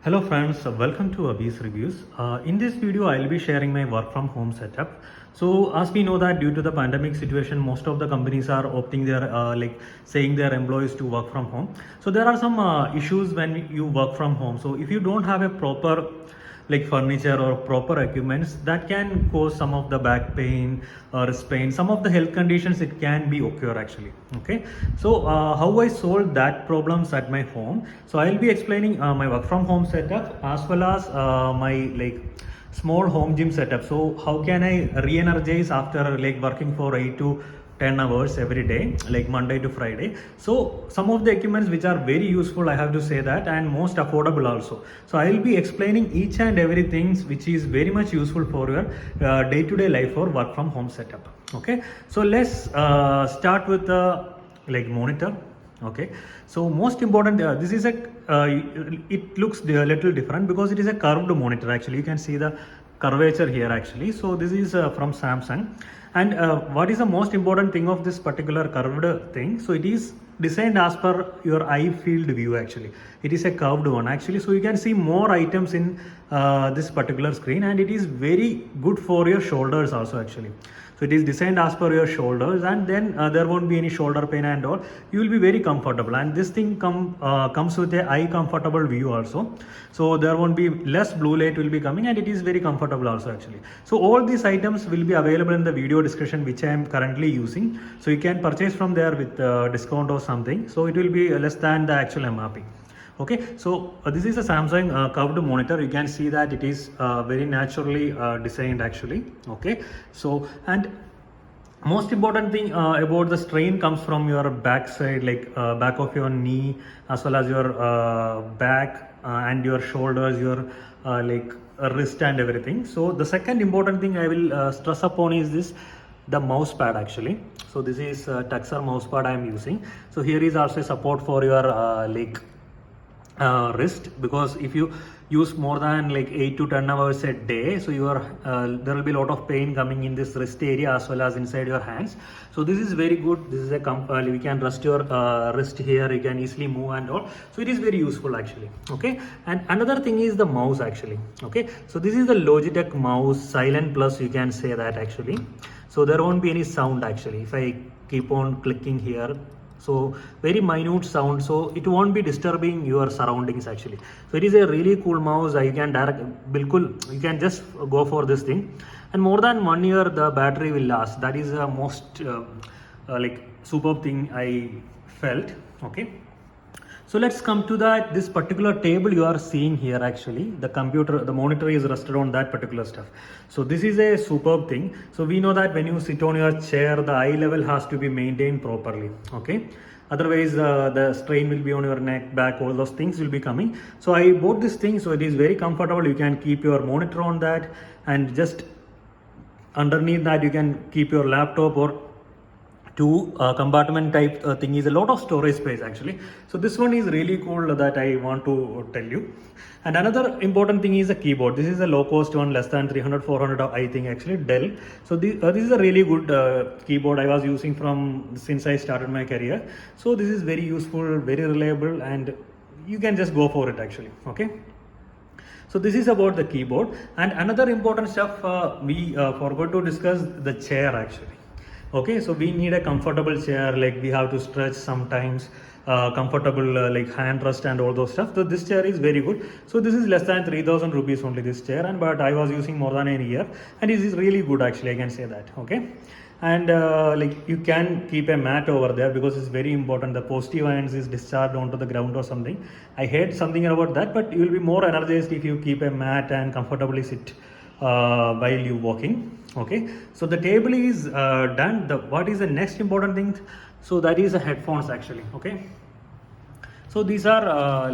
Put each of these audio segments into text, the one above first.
Hello friends, welcome to Abhi's Reviews. In this video, I'll be sharing my work from home setup. So as we know that due to the pandemic situation, most of the companies are opting their saying their employees to work from home. So there are some issues when you work from home. So if you don't have a proper furniture or proper equipments, that can cause some of the back pain or wrist pain, some of the health conditions it can be occur actually. Okay, so how I solved that problems at my home. So I'll be explaining my work from home setup as well as my small home gym setup. So how can I re-energize after working for 8 to 10 hours every day, like Monday to Friday. So some of the equipments which are very useful, I have to say that, and most affordable also. So I will be explaining each and everything which is very much useful for your day-to-day life or work from home setup. Okay, so let's start with the monitor. Okay, so most important, this is a it looks a little different because it is a curved monitor actually. You can see the curvature here actually. So this is from Samsung. And what is the most important thing of this particular curved thing? So it is designed as per your eye field view actually. It is a curved one actually. So you can see more items in this particular screen, and it is very good for your shoulders also actually. So it is designed as per your shoulders, and then there won't be any shoulder pain and all. You will be very comfortable, and this thing comes with a eye comfortable view also. So there won't be less blue light will be coming, and it is very comfortable also actually. So all these items will be available in the video description which I am currently using. So you can purchase from there with discount or something. So it will be less than the actual MRP. Okay, so this is a Samsung curved monitor. You can see that it is very naturally designed actually. Okay, so and most important thing about the strain comes from your back side, back of your knee, as well as your back and your shoulders, your wrist and everything. So the second important thing I will stress upon is this, the mouse pad actually. So this is Tuxer mouse pad I am using. So here is also support for your wrist, because if you use more than 8 to 10 hours a day, so your there will be a lot of pain coming in this wrist area as well as inside your hands. So this is very good. This is a we can rest your wrist here, you can easily move and all. So it is very useful actually. Okay, and another thing is the mouse actually. Okay, so this is the Logitech mouse Silent Plus, you can say that actually. So there won't be any sound actually if I keep on clicking here. So very minute sound, so it won't be disturbing your surroundings actually. So it is a really cool mouse. You can you can just go for this thing, and more than 1 year the battery will last. That is the most superb thing I felt. Okay, so let's come to that. This particular table you are seeing here actually, the monitor is rested on that particular stuff. So this is a superb thing. So we know that when you sit on your chair, the eye level has to be maintained properly. Okay, otherwise the strain will be on your neck, back, all those things will be coming. So I bought this thing, so it is very comfortable. You can keep your monitor on that, and just underneath that you can keep your laptop or two compartment type thing. Is a lot of storage space actually. So this one is really cool that I want to tell you. And another important thing is a keyboard. This is a low cost one, less than 300 400 I think actually, Dell. So this is a really good keyboard I was using since I started my career. So this is very useful, very reliable, and you can just go for it actually. Okay, so this is about the keyboard. And another important stuff we forgot to discuss, the chair actually. Okay, so we need a comfortable chair, we have to stretch sometimes, comfortable hand rest and all those stuff. So this chair is very good. So this is less than 3,000 rupees only, this chair, and but I was using more than a year, and it is really good actually, I can say that. Okay, and you can keep a mat over there because it's very important. The positive ions is discharged onto the ground or something. I heard something about that, but you will be more energized if you keep a mat and comfortably sit while you walking. Okay, so the table is done. What is the next important thing? So that is the headphones actually. Okay, so these are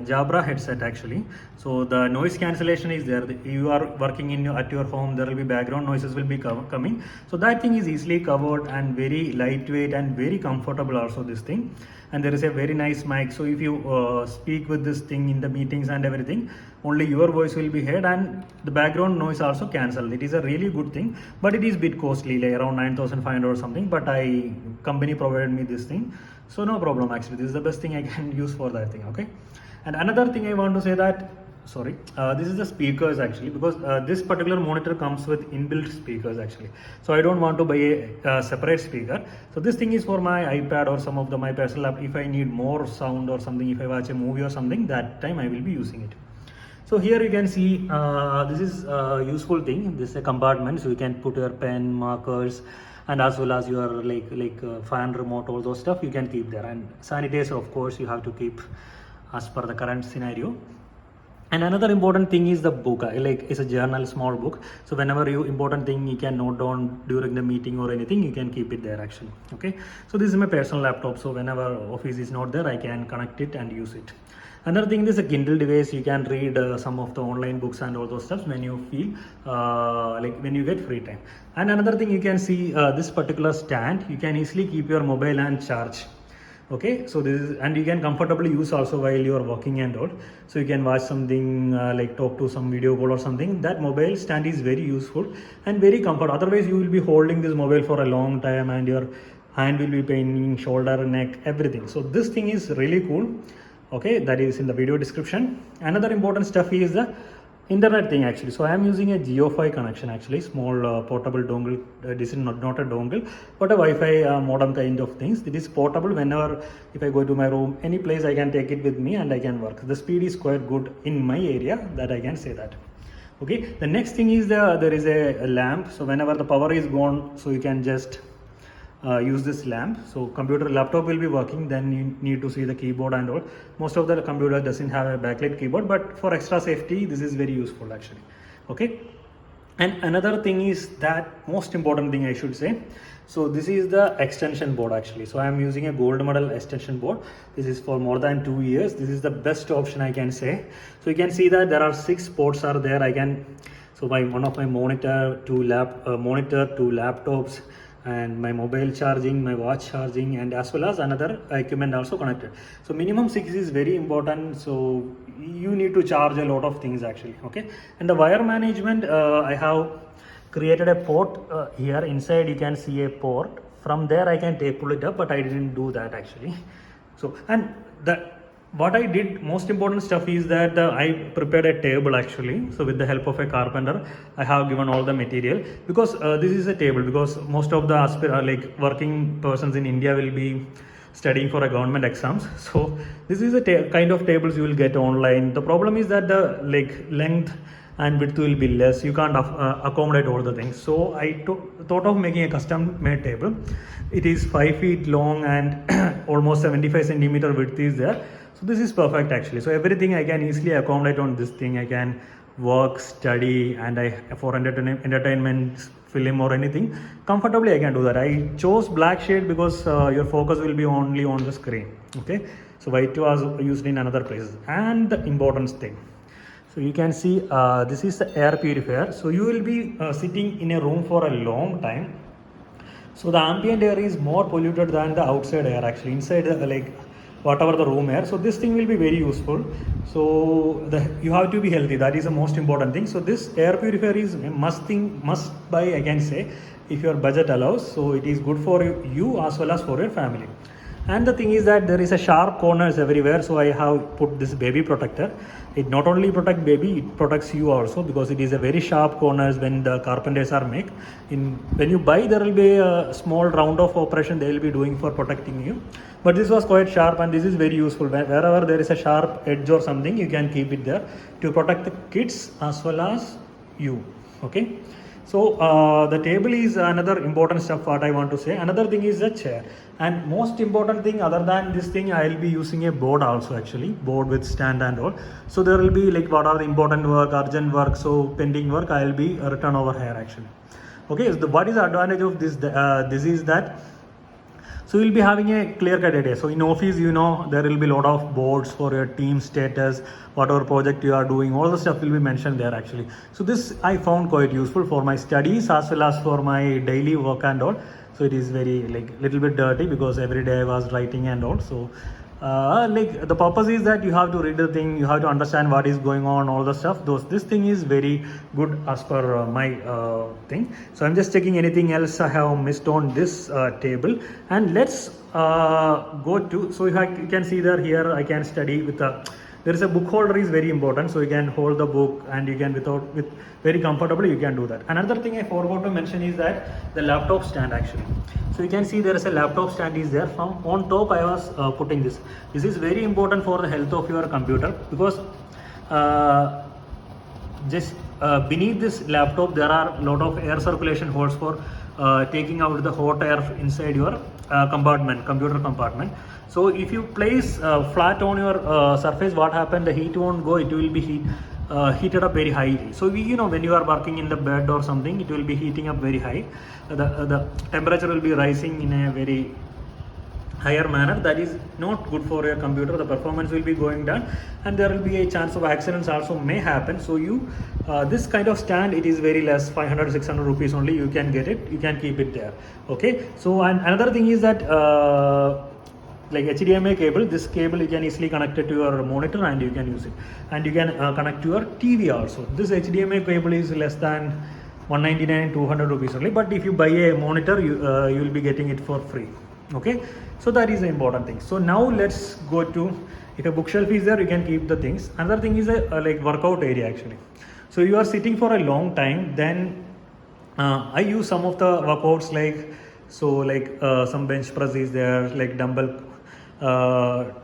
Jabra headset actually. So the noise cancellation is there. You are working at your home, there will be background noises will be coming. So that thing is easily covered and very lightweight and very comfortable also, this thing. And there is a very nice mic. So if you speak with this thing in the meetings and everything, only your voice will be heard, and the background noise also cancelled. It is a really good thing, but it is bit costly, around 9,500 or something. But company provided me this thing, so no problem actually. This is the best thing I can use for that thing. Okay, and another thing I want to say that this is the speakers actually, because this particular monitor comes with inbuilt speakers actually, so I don't want to buy a separate speaker. So this thing is for my iPad or some of my personal app. If I need more sound or something, if I watch a movie or something, that time I will be using it. So here you can see this is a useful thing. This is a compartment, so you can put your pen, markers, and as well as your fan remote, all those stuff you can keep there. And sanitizer, of course, you have to keep as per the current scenario. And another important thing is the book, it's a journal, small book. So whenever you important thing you can note down during the meeting or anything, you can keep it there actually. Okay, so this is my personal laptop, so whenever office is not there, I can connect it and use it. Another thing is a Kindle device. You can read some of the online books and all those stuff when you feel when you get free time. And another thing, you can see this particular stand, you can easily keep your mobile and charge. Okay, so this is, and you can comfortably use also while you are working and all. So you can watch something talk to some video call or something. That mobile stand is very useful and very comfortable. Otherwise you will be holding this mobile for a long time and your hand will be paining, shoulder, neck, everything. So this thing is really cool. Okay, that is in the video description. Another important stuff is the internet thing actually. So I am using a Wi-Fi connection actually, small portable dongle. This is not a dongle but a Wi-Fi modem kind of things. It is portable. Whenever if I go to my room, any place, I can take it with me and I can work. The speed is quite good in my area, that I can say that. Okay, the next thing is there is a lamp. So whenever the power is gone, so you can just use this lamp. So laptop will be working, then you need to see the keyboard and all. Most of the computer doesn't have a backlit keyboard, but for extra safety this is very useful actually. Okay, and another thing is that most important thing I should say, so this is the extension board actually. So I am using a gold medal extension board. This is for more than 2 years. This is the best option I can say. So you can see that there are 6 ports are there. I can, so one of my monitor, 2 laptops, and my mobile charging, my watch charging, and as well as another equipment also connected. So minimum 6 is very important. So you need to charge a lot of things actually. Okay, and the wire management, I have created a port here inside. You can see a port. From there I can pull it up, but I didn't do that actually. So, and what I did, most important stuff is that I prepared a table actually. So with the help of a carpenter, I have given all the material, because this is a table, because most of the working persons in India will be studying for a government exams. So this is a kind of tables you will get online. The problem is that the length and width will be less. You can't accommodate all the things. So I thought of making a custom made table. It is 5 feet long and almost 75 centimeter width is there. So this is perfect actually. So everything I can easily accommodate on this thing. I can work, study, and for entertainment, film or anything comfortably I can do that. I chose black shade because your focus will be only on the screen. Okay, so white was used in another places. And the important thing, so you can see this is the air purifier. So you will be sitting in a room for a long time. So the ambient air is more polluted than the outside air actually, inside whatever the room air. So this thing will be very useful. So you have to be healthy. That is the most important thing. So this air purifier is a must buy, I can say, if your budget allows. So it is good for you as well as for your family. And the thing is that there is a sharp corners everywhere. So I have put this baby protector. It not only protects baby, it protects you also, because it is a very sharp corners when the carpenters are make. When you buy, there will be a small round of operation they will be doing for protecting you. But this was quite sharp, and this is very useful. Wherever there is a sharp edge or something, you can keep it there to protect the kids as well as you. Okay. So the table is another important stuff what I want to say. Another thing is the chair, and most important thing other than this thing, I will be using a board also actually, board with stand and all. So there will be what are the important work, urgent work, so pending work I will be written over here actually. Okay, so what is the advantage of this? This is that, so you'll be having a clear-cut idea. So in office, there will be a lot of boards for your team status, whatever project you are doing, all the stuff will be mentioned there actually. So this I found quite useful for my studies as well as for my daily work and all. So it is very little bit dirty because every day I was writing and all. So the purpose is that you have to read the thing, you have to understand what is going on, all the stuff. This thing is very good as per my thing. So I'm just checking anything else I have missed on this table. And let's go to, so you can see that here I can study with There is a book holder is very important, so you can hold the book and you can with very comfortably you can do that. Another thing I forgot to mention is that the laptop stand actually. So you can see there is a laptop stand is there. From on top I was putting this. This is very important for the health of your computer because just beneath this laptop there are a lot of air circulation holes for taking out the hot air inside your computer compartment. So if you place flat on your surface, what happens, the heat won't go, it will be heated up very highly. So when you are working in the bed or something, it will be heating up very high. The temperature will be rising in a very higher manner. That is not good for your computer. The performance will be going down and there will be a chance of accidents also may happen. So this kind of stand, it is very less, 500-600 rupees only, you can get it, you can keep it there. Okay, so and another thing is that like HDMI cable, this cable you can easily connect it to your monitor and you can use it, and you can connect to your TV also. This HDMI cable is less than 199-200 rupees only, but if you buy a monitor you will be getting it for free. Okay, so that is the important thing. So now let's go to, if a bookshelf is there, you can keep the things. Another thing is a like workout area actually. So you are sitting for a long time, then I use some of the workouts like some bench press is there, like dumbbell,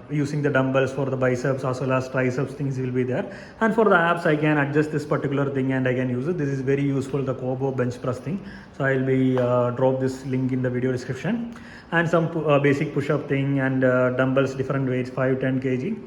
using the dumbbells for the biceps as well as triceps, things will be there. And for the abs I can adjust this particular thing and I can use it. This is very useful, the Kobo bench press thing. So I will be drop this link in the video description. And some basic push-up thing and dumbbells, different weights, 5-10 kg.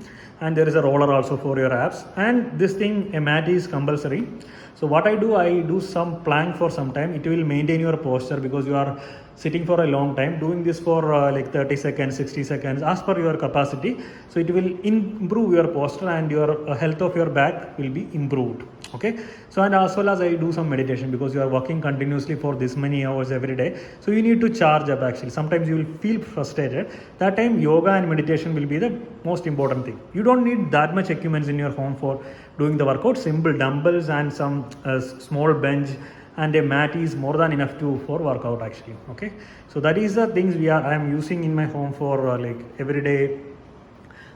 And there is a roller also for your abs. And this thing, a mat is compulsory. So what I do some plank for some time. It will maintain your posture because you are sitting for a long time. Doing this for like 30 seconds, 60 seconds as per your capacity. So it will improve your posture and your health of your back will be improved. Okay, so and as well as I do some meditation because you are working continuously for this many hours every day. So you need to charge up actually. Sometimes you will feel frustrated. That time yoga and meditation will be the most important thing. You don't need that much equipment in your home for doing the workout. Simple dumbbells and some small bench and a mat is more than enough for workout actually. Okay, so that is the things I am using in my home for like every day.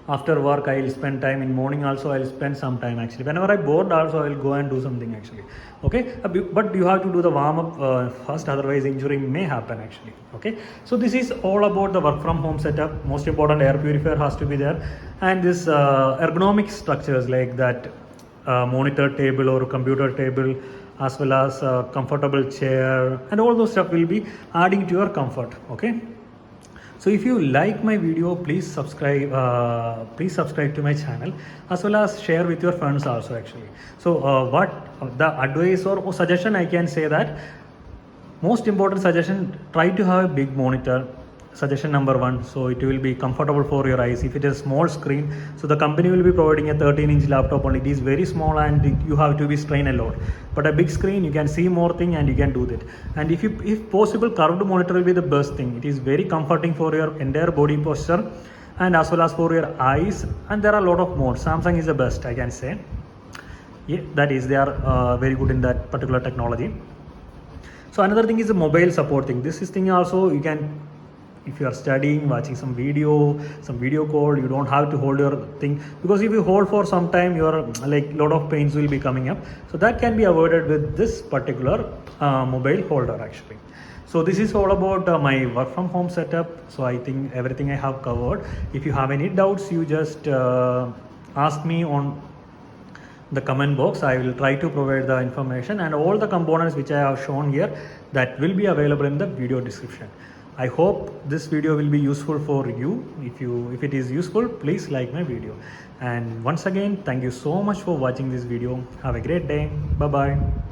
After work I will spend time, in morning also I will spend some time actually. Whenever I bored also I will go and do something actually. Okay, but you have to do the warm up first, otherwise injury may happen actually. Okay, so this is all about the work from home setup. Most important, air purifier has to be there, and this ergonomic structures like that monitor table or computer table, as well as comfortable chair, and all those stuff will be adding to your comfort. Okay, so if you like my video, please subscribe to my channel, as well as share with your friends also actually. So what the advice or suggestion I can say that most important suggestion, try to have a big monitor. Suggestion number 1, so it will be comfortable for your eyes. If it is small screen, so the company will be providing a 13-inch laptop only. It is very small and you have to be strained a lot. But a big screen, you can see more thing and you can do that. And if possible, curved monitor will be the best thing. It is very comforting for your entire body posture and as well as for your eyes. And there are a lot of modes. Samsung is the best, I can say. Yeah, that is, they are very good in that particular technology. So another thing is the mobile support thing. This is thing also you can, if you are studying, watching some video call, you don't have to hold your thing, because if you hold for some time, your like lot of pains will be coming up. So that can be avoided with this particular mobile holder actually. So this is all about my work from home setup. So I think everything I have covered. If you have any doubts, you just ask me on the comment box. I will try to provide the information, and all the components which I have shown here, that will be available in the video description. I hope this video will be useful for you. If it is useful, please like my video. And once again, thank you so much for watching this video. Have a great day. Bye bye.